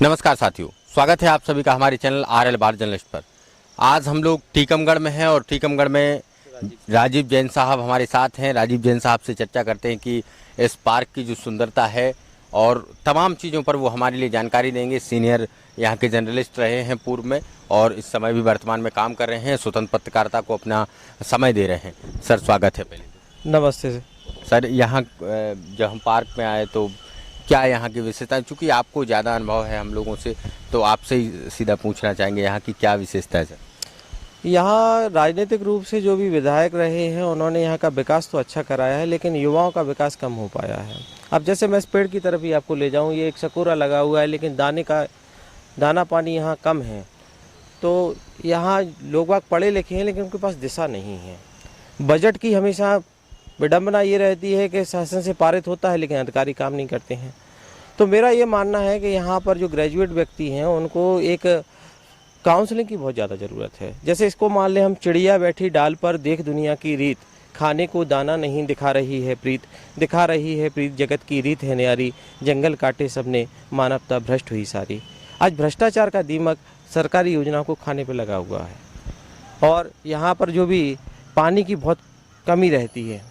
नमस्कार साथियों, स्वागत है आप सभी का हमारे चैनल RL बार जर्नलिस्ट पर। आज हम लोग टीकमगढ़ में हैं और टीकमगढ़ में राजीव जैन साहब हमारे साथ हैं। राजीव जैन साहब से चर्चा करते हैं कि इस पार्क की जो सुंदरता है और तमाम चीज़ों पर वो हमारे लिए जानकारी देंगे। सीनियर यहाँ के जर्नलिस्ट रहे हैं पूर्व में और इस समय भी वर्तमान में काम कर रहे हैं, स्वतंत्र पत्रकारिता को अपना समय दे रहे हैं। सर स्वागत है। पहले नमस्ते सर, यहाँ जब हम पार्क में आए तो क्या यहाँ की विशेषता, चूँकि आपको ज़्यादा अनुभव है हम लोगों से, तो आपसे ही सीधा पूछना चाहेंगे यहाँ की क्या विशेषता है सर? यहाँ राजनीतिक रूप से जो भी विधायक रहे हैं उन्होंने यहाँ का विकास तो अच्छा कराया है, लेकिन युवाओं का विकास कम हो पाया है। अब जैसे मैं इस पेड़ की तरफ ही आपको ले जाऊँ, ये एक सकोरा लगा हुआ है, लेकिन दाना पानी यहाँ कम है। तो यहाँ लोग बाग पढ़े लिखे हैं लेकिन उनके पास दिशा नहीं है। बजट की हमेशा विडंबना ये रहती है कि शासन से पारित होता है लेकिन अधिकारी काम नहीं करते हैं। तो मेरा ये मानना है कि यहाँ पर जो ग्रेजुएट व्यक्ति हैं उनको एक काउंसलिंग की बहुत ज़्यादा ज़रूरत है। जैसे इसको मान लें हम, चिड़िया बैठी डाल पर देख दुनिया की रीत, खाने को दाना नहीं दिखा रही है प्रीत, दिखा रही है प्रीत जगत की रीत है न्यारी, जंगल काटे सबने मानवता भ्रष्ट हुई सारी। आज भ्रष्टाचार का दीमक सरकारी योजनाओं को खाने पर लगा हुआ है और यहाँ पर जो भी पानी की बहुत कमी रहती है।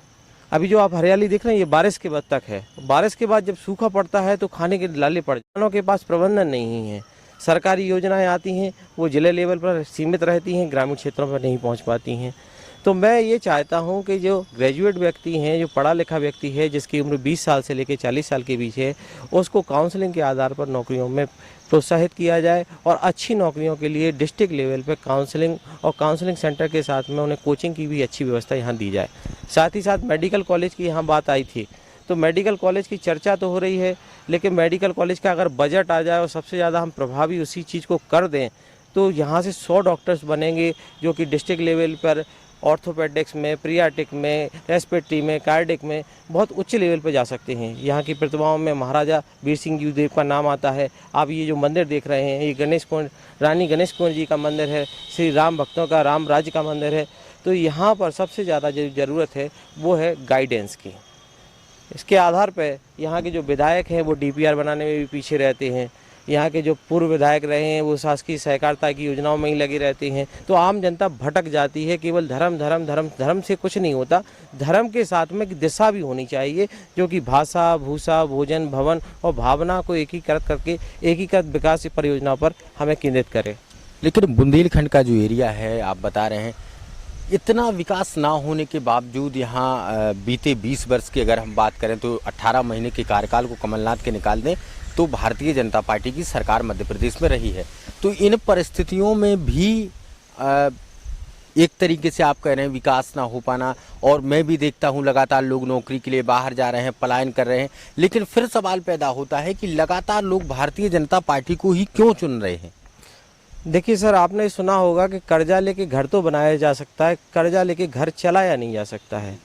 अभी जो आप हरियाली देख रहे हैं ये बारिश के बाद तक है। बारिश के बाद जब सूखा पड़ता है तो खाने के लाले पड़ जाते हैं। के पास प्रबंधन नहीं है। सरकारी योजनाएं आती हैं वो जिले लेवल पर सीमित रहती हैं, ग्रामीण क्षेत्रों पर नहीं पहुंच पाती हैं। तो मैं ये चाहता हूं कि जो ग्रेजुएट व्यक्ति हैं, जो पढ़ा लिखा व्यक्ति है जिसकी उम्र 20 साल से लेकर 40 साल के बीच है, उसको काउंसलिंग के आधार पर नौकरियों में प्रोत्साहित किया जाए और अच्छी नौकरियों के लिए डिस्ट्रिक्ट लेवल पर काउंसलिंग और काउंसलिंग सेंटर के साथ में उन्हें कोचिंग की भी अच्छी व्यवस्था यहाँ दी जाए। साथ ही साथ मेडिकल कॉलेज की यहाँ बात आई थी, तो मेडिकल कॉलेज की चर्चा तो हो रही है, लेकिन मेडिकल कॉलेज का अगर बजट आ जाए और सबसे ज़्यादा हम प्रभावी उसी चीज़ को कर दें तो यहाँ से 100 डॉक्टर्स बनेंगे जो कि डिस्ट्रिक्ट लेवल पर ऑर्थोपेडिक्स में, पीडियाट्रिक में, रेस्पिरेटरी में, कार्डिक में बहुत उच्च लेवल पर जा सकते हैं। यहाँ की प्रतिभाओं में महाराजा वीर सिंह जी देव का नाम आता है। आप ये जो मंदिर देख रहे हैं ये रानी गणेश कुंवर जी का मंदिर है, श्री राम भक्तों का राम राज्य का मंदिर है। तो यहाँ पर सबसे ज़्यादा जो ज़रूरत है वो है गाइडेंस की। इसके आधार पर यहाँ के जो विधायक हैं वो DPR बनाने में भी पीछे रहते हैं। यहाँ के जो पूर्व विधायक रहे हैं वो शासकीय सहकारिता की योजनाओं में ही लगे रहते हैं। तो आम जनता भटक जाती है। केवल धर्म धर्म धर्म धर्म से कुछ नहीं होता, धर्म के साथ में दिशा भी होनी चाहिए जो कि भाषा, भूषा, भोजन, भवन और भावना को एकीकृत करके एकीकृत विकास परियोजनाओं पर हमें केंद्रित करे। लेकिन बुंदेलखंड का जो एरिया है आप बता रहे हैं, इतना विकास ना होने के बावजूद यहाँ बीते 20 वर्ष की अगर हम बात करें तो 18 महीने के कार्यकाल को कमलनाथ के निकाल दें तो भारतीय जनता पार्टी की सरकार मध्य प्रदेश में रही है। तो इन परिस्थितियों में भी एक तरीके से आप कह रहे हैं विकास ना हो पाना, और मैं भी देखता हूँ लगातार लोग नौकरी के लिए बाहर जा रहे हैं, पलायन कर रहे हैं, लेकिन फिर सवाल पैदा होता है कि लगातार लोग भारतीय जनता पार्टी को ही क्यों चुन रहे हैं? देखिए सर, आपने सुना होगा कि कर्जा लेके घर तो बनाया जा सकता है, कर्जा लेके घर चलाया नहीं जा सकता है।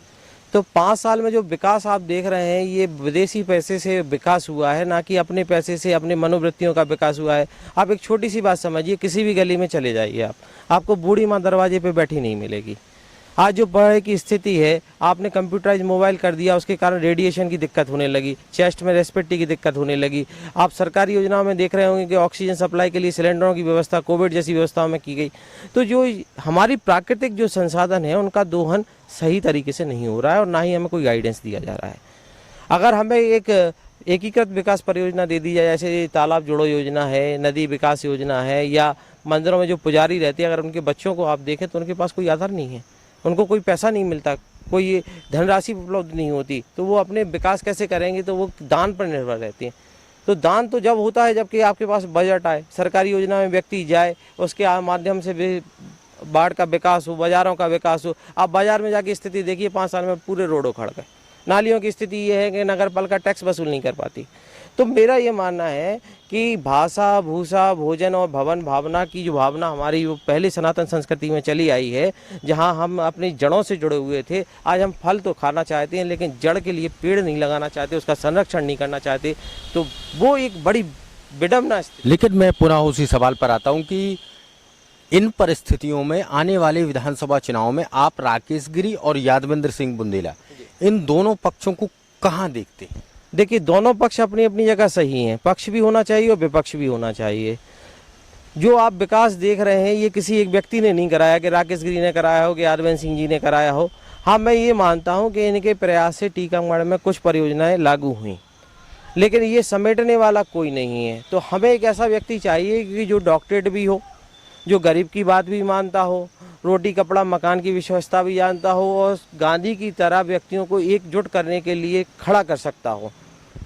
तो 5 साल में जो विकास आप देख रहे हैं ये विदेशी पैसे से विकास हुआ है, ना कि अपने पैसे से, अपने मनोवृत्तियों का विकास हुआ है। आप एक छोटी सी बात समझिए, किसी भी गली में चले जाइए आपको बूढ़ी माँ दरवाजे पे बैठी नहीं मिलेगी। आज जो पढ़ाई की स्थिति है, आपने कंप्यूटराइज मोबाइल कर दिया, उसके कारण रेडिएशन की दिक्कत होने लगी, चेस्ट में रेस्पिरेटरी की दिक्कत होने लगी। आप सरकारी योजनाओं में देख रहे होंगे कि ऑक्सीजन सप्लाई के लिए सिलेंडरों की व्यवस्था कोविड जैसी व्यवस्थाओं में की गई। तो जो हमारी प्राकृतिक जो संसाधन है उनका दोहन सही तरीके से नहीं हो रहा है और ना ही हमें कोई गाइडेंस दिया जा रहा है। अगर हमें एक एकीकृत विकास परियोजना दे दी जाए, जैसे तालाब जोड़ो योजना है, नदी विकास योजना है, या मंदिरों में जो पुजारी रहते हैं अगर उनके बच्चों को आप देखें तो उनके पास कोई आधार नहीं है, उनको कोई पैसा नहीं मिलता, कोई धनराशि उपलब्ध नहीं होती, तो वो अपने विकास कैसे करेंगे? तो वो दान पर निर्भर रहती हैं। तो दान तो जब होता है जबकि आपके पास बजट आए, सरकारी योजना में व्यक्ति जाए, उसके माध्यम से भी बाढ़ का विकास हो, बाज़ारों का विकास हो। आप बाज़ार में जाके स्थिति देखिए, 5 साल में पूरे रोड उखड़ गए। नालियों की स्थिति ये है कि नगर पालिका टैक्स वसूल नहीं कर पाती। तो मेरा ये मानना है कि भाषा, भूषा, भोजन और भवन भावना की जो भावना हमारी वो पहले सनातन संस्कृति में चली आई है, जहां हम अपनी जड़ों से जुड़े हुए थे, आज हम फल तो खाना चाहते हैं लेकिन जड़ के लिए पेड़ नहीं लगाना चाहते, उसका संरक्षण नहीं करना चाहते। तो वो एक बड़ी विडंबना। लेकिन मैं पुनः उसी सवाल पर आता हूँ कि इन परिस्थितियों में आने वाले विधानसभा चुनाव में आप राकेश गिरी और यादवेंद्र सिंह बुंदेला इन दोनों पक्षों को कहाँ देखते हैं? देखिए, दोनों पक्ष अपनी अपनी जगह सही हैं। पक्ष भी होना चाहिए और विपक्ष भी होना चाहिए। जो आप विकास देख रहे हैं, ये किसी एक व्यक्ति ने नहीं कराया कि राकेश गिरी ने कराया हो कि यादवेंद्र सिंह जी ने कराया हो। हाँ, मैं ये मानता हूँ कि इनके प्रयास से टीकमगढ़ में कुछ परियोजनाएं लागू हुई, लेकिन ये समेटने वाला कोई नहीं है। तो हमें एक ऐसा व्यक्ति चाहिए कि जो डॉक्टरेट भी हो, जो गरीब की बात भी मानता हो, रोटी कपड़ा मकान की व्यवस्था भी जानता हो और गांधी की तरह व्यक्तियों को एकजुट करने के लिए खड़ा कर सकता हो।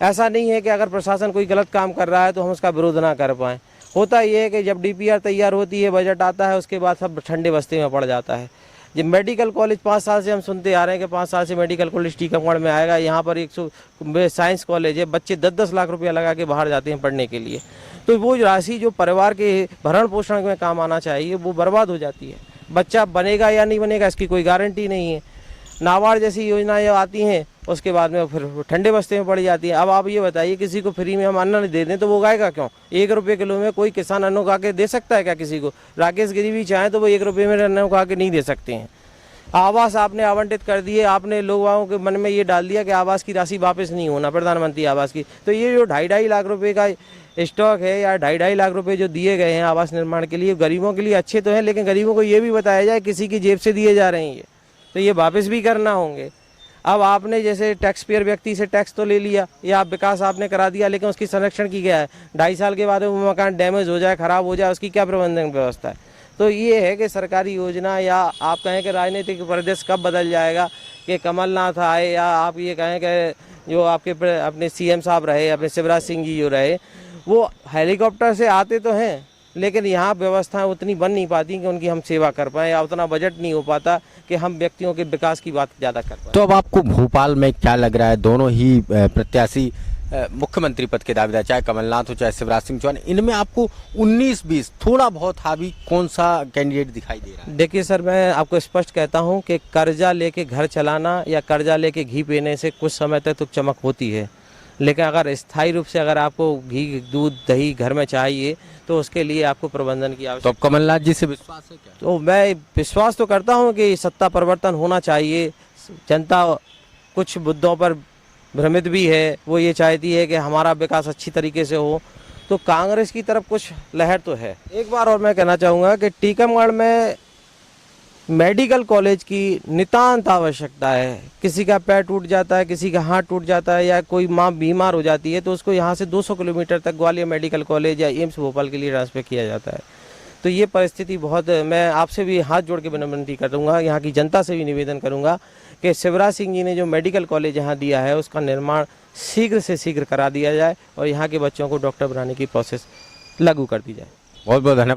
ऐसा नहीं है कि अगर प्रशासन कोई गलत काम कर रहा है तो हम उसका विरोध ना कर पाएँ। होता ये है कि जब DPR तैयार होती है, बजट आता है, उसके बाद सब ठंडे बस्ते में पड़ जाता है। जब मेडिकल कॉलेज 5 साल से हम सुनते आ रहे हैं कि 5 साल से मेडिकल कॉलेज टीकमगढ़ में आएगा, यहाँ पर 100 साइंस कॉलेज है, बच्चे 10-10 लाख रुपया लगा के बाहर जाते हैं पढ़ने के लिए। तो वो राशि जो परिवार के भरण पोषण में काम आना चाहिए वो बर्बाद हो जाती है। बच्चा बनेगा या नहीं बनेगा इसकी कोई गारंटी नहीं है। नाबार्ड जैसी योजनाएं आती हैं, उसके बाद में फिर ठंडे बस्ते में पड़ जाती है। अब आप ये बताइए, किसी को फ्री में हम अन्न दे दें तो वो उगाएगा क्यों? 1 रुपये किलो में कोई किसान अन्न उगा के दे सकता है क्या किसी को? राकेश गिरी भी चाहें तो वो 1 रुपये में अन्न उगा के नहीं दे सकते हैं। आवास आपने आवंटित कर दिए, आपने लोगों के मन में ये डाल दिया कि आवास की राशि वापस नहीं होना, प्रधानमंत्री आवास की। तो ये जो 2.5 लाख रुपए का स्टॉक है या 2.5 लाख रुपए जो दिए गए हैं आवास निर्माण के लिए, गरीबों के लिए अच्छे तो हैं, लेकिन गरीबों को ये भी बताया जाए किसी की जेब से दिए जा रहे हैं ये, तो ये वापस भी करना होंगे। अब आपने जैसे टैक्स पेयर व्यक्ति से टैक्स तो ले लिया या आप विकास आपने करा दिया, लेकिन उसकी संरक्षण की गया है। 2.5 साल के बाद वो मकान डैमेज हो जाए, खराब हो जाए, उसकी क्या प्रबंधन व्यवस्था है? तो ये है कि सरकारी योजना, या आप कहें कि राजनीतिक परिदृश्य कब बदल जाएगा कि कमलनाथ आए, या आप ये कहें कि जो आपके अपने CM साहब रहे, अपने शिवराज सिंह जी जो रहे, वो हेलीकॉप्टर से आते तो हैं, लेकिन यहाँ व्यवस्थाएं उतनी बन नहीं पाती कि उनकी हम सेवा कर पाएँ, या उतना बजट नहीं हो पाता कि हम व्यक्तियों के विकास की बात ज़्यादा कर पाएँ। तो अब आपको भोपाल में क्या लग रहा है, दोनों ही प्रत्याशी मुख्यमंत्री पद के दावेदार, चाहे कमलनाथ हो चाहे शिवराज सिंह चौहान, इनमें आपको 19-20 थोड़ा बहुत हावी कौन सा कैंडिडेट दिखाई दे रहा है? देखिए सर, मैं आपको स्पष्ट कहता हूँ कि कर्जा लेके घर चलाना या कर्जा लेके घी पीने से कुछ समय तक तो चमक होती है, लेकिन अगर स्थायी रूप से अगर आपको घी दूध दही घर में चाहिए तो उसके लिए आपको प्रबंधन की आवश्यकता। तो अब कमलनाथ जी से विश्वास है क्या? तो मैं विश्वास तो करता हूँ कि सत्ता परिवर्तन होना चाहिए। जनता कुछ मुद्दों पर भ्रमित भी है, वो ये चाहती है कि हमारा विकास अच्छी तरीके से हो, तो कांग्रेस की तरफ कुछ लहर तो है। एक बार और मैं कहना चाहूँगा कि टीकमगढ़ में मेडिकल कॉलेज की नितांत आवश्यकता है। किसी का पैर टूट जाता है, किसी का हाथ टूट जाता है, या कोई माँ बीमार हो जाती है तो उसको यहाँ से 200 किलोमीटर तक ग्वालियर मेडिकल कॉलेज या एम्स भोपाल के लिए ट्रांसफ़र किया जाता है। तो ये परिस्थिति बहुत, मैं आपसे भी हाथ जोड़ के विनती करूँगा, यहाँ की जनता से भी निवेदन करूँगा कि शिवराज सिंह जी ने जो मेडिकल कॉलेज यहाँ दिया है उसका निर्माण शीघ्र से शीघ्र करा दिया जाए और यहाँ के बच्चों को डॉक्टर बनाने की प्रोसेस लागू कर दी जाए। बहुत बहुत धन्यवाद।